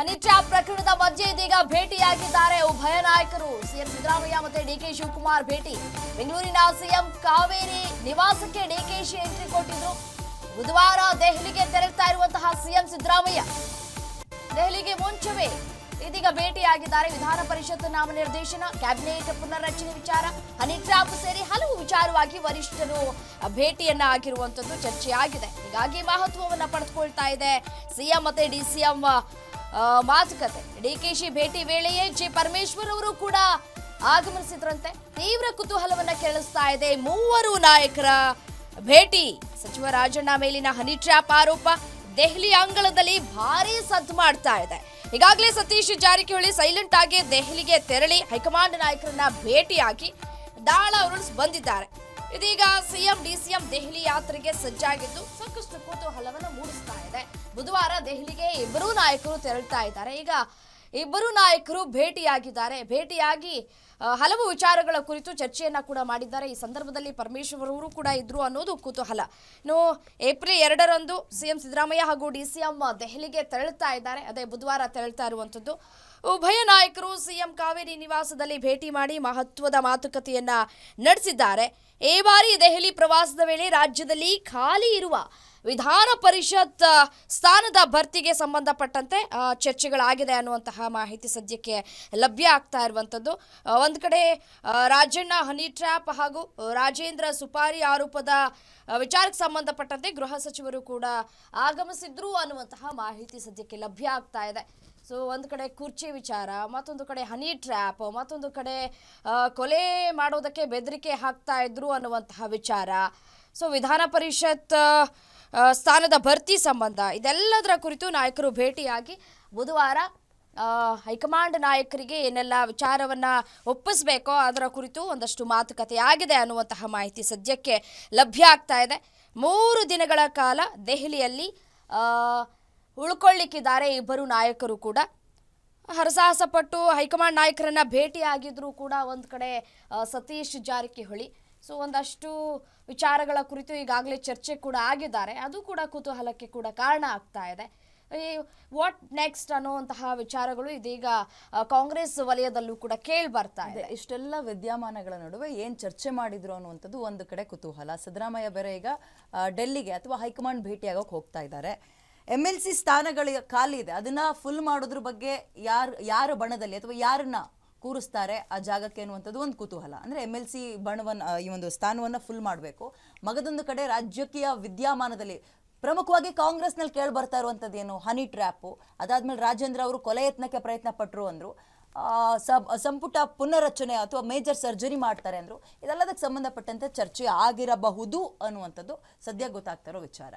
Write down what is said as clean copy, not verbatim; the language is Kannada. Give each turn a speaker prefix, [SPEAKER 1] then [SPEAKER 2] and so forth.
[SPEAKER 1] ಹನಿ ಟ್ರ್ಯಾಪ್ ಪ್ರಕರಣದ ಮಧ್ಯೆ ಇದೀಗ ಭೇಟಿಯಾಗಿದ್ದಾರೆ ಉಭಯ ನಾಯಕರು. ಸಿಎಂ ಸಿದ್ದರಾಮಯ್ಯ ಮತ್ತೆ ಡಿಕೆ ಶಿವಕುಮಾರ್ ಭೇಟಿ. ಬೆಂಗಳೂರಿನ ಸಿಎಂ ಕಾವೇರಿ ನಿವಾಸಕ್ಕೆ ಡಿಕೆಶಿ ಎಂಟ್ರಿ ಕೊಟ್ಟಿದ್ರು. ಬುಧವಾರ ದೆಹಲಿಗೆ ತೆರಳುತ್ತಾ ಇರುವಂತಹ ಸಿಎಂ ಸಿದ್ದರಾಮಯ್ಯ ದೆಹಲಿಗೆ ಮುಂಚೆವೇ ಇದೀಗ ಭೇಟಿಯಾಗಿದ್ದಾರೆ. ವಿಧಾನ ಪರಿಷತ್ ನಾಮನಿರ್ದೇಶನ, ಕ್ಯಾಬಿನೆಟ್ ಪುನರ್ರಚನೆ ವಿಚಾರ, ಹನಿ ಟ್ರ್ಯಾಪ್ ಸೇರಿ ಹಲವು ವಿಚಾರವಾಗಿ ವರಿಷ್ಠರು ಭೇಟಿಯನ್ನ ಆಗಿರುವಂತದ್ದು ಚರ್ಚೆಯಾಗಿದೆ. ಹೀಗಾಗಿ ಮಹತ್ವವನ್ನ ಪಡೆದುಕೊಳ್ತಾ ಇದೆ ಸಿಎಂ ಮತ್ತೆ ಡಿಸಿಎಂ ಮಾತುಕತೆ. ಡಿಕೆಶಿ ಭೇಟಿ ವೇಳೆಯೇ ಜೆ ಪರಮೇಶ್ವರ್ ಅವರು ಕೂಡ ಆಗಮಿಸಿದ್ರಂತೆ. ತೀವ್ರ ಕುತೂಹಲವನ್ನ ಕೆರಳಿಸ್ತಾ ಇದೆ ಮೂವರು ನಾಯಕರ ಭೇಟಿ. ಸಚಿವ ರಾಜಣ್ಣ ಮೇಲಿನ ಹನಿ ಟ್ರ್ಯಾಪ್ ಆರೋಪ ದೆಹಲಿ ಅಂಗಳದಲ್ಲಿ ಭಾರೀ ಸದ್ದು ಮಾಡ್ತಾ ಇದೆ. ಈಗಾಗಲೇ ಸತೀಶ್ ಜಾರಕಿಹೊಳಿ ಸೈಲೆಂಟ್ ಆಗಿ ದೆಹಲಿಗೆ ತೆರಳಿ ಹೈಕಮಾಂಡ್ ನಾಯಕರನ್ನ ಭೇಟಿಯಾಗಿ ದಾಳ ಉರುಳಿಸಿ ಬಂದಿದ್ದಾರೆ. ಇದೀಗ ಸಿಎಂ ಡಿಸಿಎಂ ದೆಹಲಿ ಯಾತ್ರೆಗೆ ಸಜ್ಜಾಗಿದ್ದು ಸಾಕಷ್ಟು ಕುತೂಹಲವನ್ನು ಮೂಡಿಸ್ತಾ ಇದೆ. ಬುಧವಾರ ದೆಹಲಿಗೆ ಇಬ್ಬರೂ ನಾಯಕರು ತೆರಳುತ್ತಾ ಇದ್ದಾರೆ. ಈಗ ಇಬ್ಬರು ನಾಯಕರು ಭೇಟಿಯಾಗಿ ಹಲವು ವಿಚಾರಗಳ ಕುರಿತು ಚರ್ಚೆಯನ್ನ ಕೂಡ ಮಾಡಿದ್ದಾರೆ. ಈ ಸಂದರ್ಭದಲ್ಲಿ ಪರಮೇಶ್ವರ್ ಅವರು ಕೂಡ ಇದ್ರು ಅನ್ನೋದು ಕುತೂಹಲ. ಇನ್ನು ಏಪ್ರಿಲ್ 2ರಂದು ಸಿಎಂ ಸಿದ್ದರಾಮಯ್ಯ ಹಾಗೂ ಡಿಸಿಎಂ ದೆಹಲಿಗೆ ತೆರಳುತ್ತಾ ಇದ್ದಾರೆ. ಅದೇ ಬುಧವಾರ ತೆರಳುತ್ತಾ ಇರುವಂತದ್ದು. ಉಭಯ ನಾಯಕರು ಸಿಎಂ ಕಾವೇರಿ ನಿವಾಸದಲ್ಲಿ ಭೇಟಿ ಮಾಡಿ ಮಹತ್ವದ ಮಾತುಕತೆಯನ್ನ ನಡೆಸಿದ್ದಾರೆ. ಈ ಬಾರಿ ದೆಹಲಿ ಪ್ರವಾಸದ ವೇಳೆ ರಾಜ್ಯದಲ್ಲಿ ಖಾಲಿ ಇರುವ ವಿಧಾನ ಪರಿಷತ್ ಸ್ಥಾನದ ಭರ್ತಿಗೆ ಸಂಬಂಧಪಟ್ಟಂತೆ ಚರ್ಚೆಗಳಾಗಿದೆ ಅನ್ನುವಂತಹ ಮಾಹಿತಿ ಸದ್ಯಕ್ಕೆ ಲಭ್ಯ ಆಗ್ತಾ ಇರುವಂಥದ್ದು. ಒಂದು ಕಡೆ ರಾಜಣ್ಣ ಹನಿ ಟ್ರ್ಯಾಪ್ ಹಾಗೂ ರಾಜೇಂದ್ರ ಸುಪಾರಿ ಆರೋಪದ ವಿಚಾರಕ್ಕೆ ಸಂಬಂಧಪಟ್ಟಂತೆ ಗೃಹ ಸಚಿವರು ಕೂಡ ಆಗಮಿಸಿದ್ರು ಅನ್ನುವಂತಹ ಮಾಹಿತಿ ಸದ್ಯಕ್ಕೆ ಲಭ್ಯ ಆಗ್ತಾ ಇದೆ. ಸೊ ಒಂದು ಕಡೆ ಕುರ್ಚಿ ವಿಚಾರ, ಮತ್ತೊಂದು ಕಡೆ ಹನಿ ಟ್ರ್ಯಾಪ್, ಮತ್ತೊಂದು ಕಡೆ ಕೊಲೆ ಮಾಡೋದಕ್ಕೆ ಬೆದರಿಕೆ ಹಾಕ್ತಾ ಇದ್ರು ಅನ್ನುವಂತಹ ವಿಚಾರ. ಸೊ ವಿಧಾನ ಪರಿಷತ್ ಸ್ಥಾನದ ಭರ್ತಿ ಸಂಬಂಧ ಇದೆಲ್ಲದರ ಕುರಿತು ನಾಯಕರು ಭೇಟಿಯಾಗಿ ಬುಧವಾರ ಹೈಕಮಾಂಡ್ ನಾಯಕರಿಗೆ ಏನೆಲ್ಲ ವಿಚಾರವನ್ನ ಒಪ್ಪಿಸಬೇಕೋ ಅದರ ಕುರಿತು ಒಂದಷ್ಟು ಮಾತುಕತೆ ಆಗಿದೆ ಅನ್ನುವಂತಹ ಮಾಹಿತಿ ಸದ್ಯಕ್ಕೆ ಲಭ್ಯ ಆಗ್ತಾ ಇದೆ. 3 ದಿನಗಳ ಕಾಲ ದೆಹಲಿಯಲ್ಲಿ ಉಳ್ಕೊಳ್ಳಿಕ್ಕಿದ್ದಾರೆ ಇಬ್ಬರು ನಾಯಕರು ಕೂಡ. ಹರಸಾಹಸ ಪಟ್ಟು ಹೈಕಮಾಂಡ್ ನಾಯಕರನ್ನ ಭೇಟಿಯಾಗಿದ್ರು ಕೂಡ ಒಂದು ಕಡೆ ಸತೀಶ್ ಜಾರಕಿಹೊಳಿ. ಸೊ ಒಂದಷ್ಟು ವಿಚಾರಗಳ ಕುರಿತು ಈಗಾಗಲೇ ಚರ್ಚೆ ಕೂಡ ಆಗಿದ್ದಾರೆ. ಅದು ಕೂಡ ಕುತೂಹಲಕ್ಕೆ ಕೂಡ ಕಾರಣ ಆಗ್ತಾ ಇದೆ. ವಾಟ್ ನೆಕ್ಸ್ಟ್ ಅನ್ನುವಂತಹ ವಿಚಾರಗಳು ಇದೀಗ ಕಾಂಗ್ರೆಸ್ ವಲಯದಲ್ಲೂ ಕೂಡ ಕೇಳಿ ಬರ್ತಾ ಇದೆ.
[SPEAKER 2] ಇಷ್ಟೆಲ್ಲ ವಿದ್ಯಮಾನಗಳ ನಡುವೆ ಏನ್ ಚರ್ಚೆ ಮಾಡಿದ್ರು ಅನ್ನುವಂಥದ್ದು ಒಂದು ಕಡೆ ಕುತೂಹಲ. ಸಿದ್ದರಾಮಯ್ಯ ಬೇರೆ ಈಗ ಡೆಲ್ಲಿಗೆ ಅಥವಾ ಹೈಕಮಾಂಡ್ ಭೇಟಿಯಾಗೋಕೆ ಹೋಗ್ತಾ ಇದ್ದಾರೆ. MLC ಸ್ಥಾನಗಳು ಖಾಲಿ ಇದೆ, ಅದನ್ನ ಫುಲ್ ಮಾಡೋದ್ರ ಬಗ್ಗೆ ಯಾರ ಬಣದಲ್ಲಿ ಅಥವಾ ಯಾರನ್ನ ಕೂರಿಸ್ತಾರೆ ಆ ಜಾಗಕ್ಕೆ ಅನ್ನುವಂಥದ್ದು ಒಂದು ಕುತೂಹಲ. ಅಂದರೆ MLC ಬಣವನ್ನು ಈ ಒಂದು ಸ್ಥಾನವನ್ನು ಫುಲ್ ಮಾಡಬೇಕು. ಮಗದೊಂದು ಕಡೆ ರಾಜಕೀಯ ವಿದ್ಯಮಾನದಲ್ಲಿ ಪ್ರಮುಖವಾಗಿ ಕಾಂಗ್ರೆಸ್ನಲ್ಲಿ ಕೇಳಿ ಬರ್ತಾ ಇರುವಂಥದ್ದು ಏನು, ಹನಿ ಟ್ರ್ಯಾಪು. ಅದಾದ್ಮೇಲೆ ರಾಜೇಂದ್ರ ಅವರು ಕೊಲೆ ಯತ್ನಕ್ಕೆ ಪ್ರಯತ್ನ ಪಟ್ಟರು ಅಂದರು. ಸಂಪುಟ ಪುನರ್ರಚನೆ ಅಥವಾ ಮೇಜರ್ ಸರ್ಜರಿ ಮಾಡ್ತಾರೆ ಅಂದರು. ಇದೆಲ್ಲದಕ್ಕೆ ಸಂಬಂಧಪಟ್ಟಂತೆ ಚರ್ಚೆ ಆಗಿರಬಹುದು ಅನ್ನುವಂಥದ್ದು ಸದ್ಯ ಗೊತ್ತಾಗ್ತಾ ಇರೋ ವಿಚಾರ.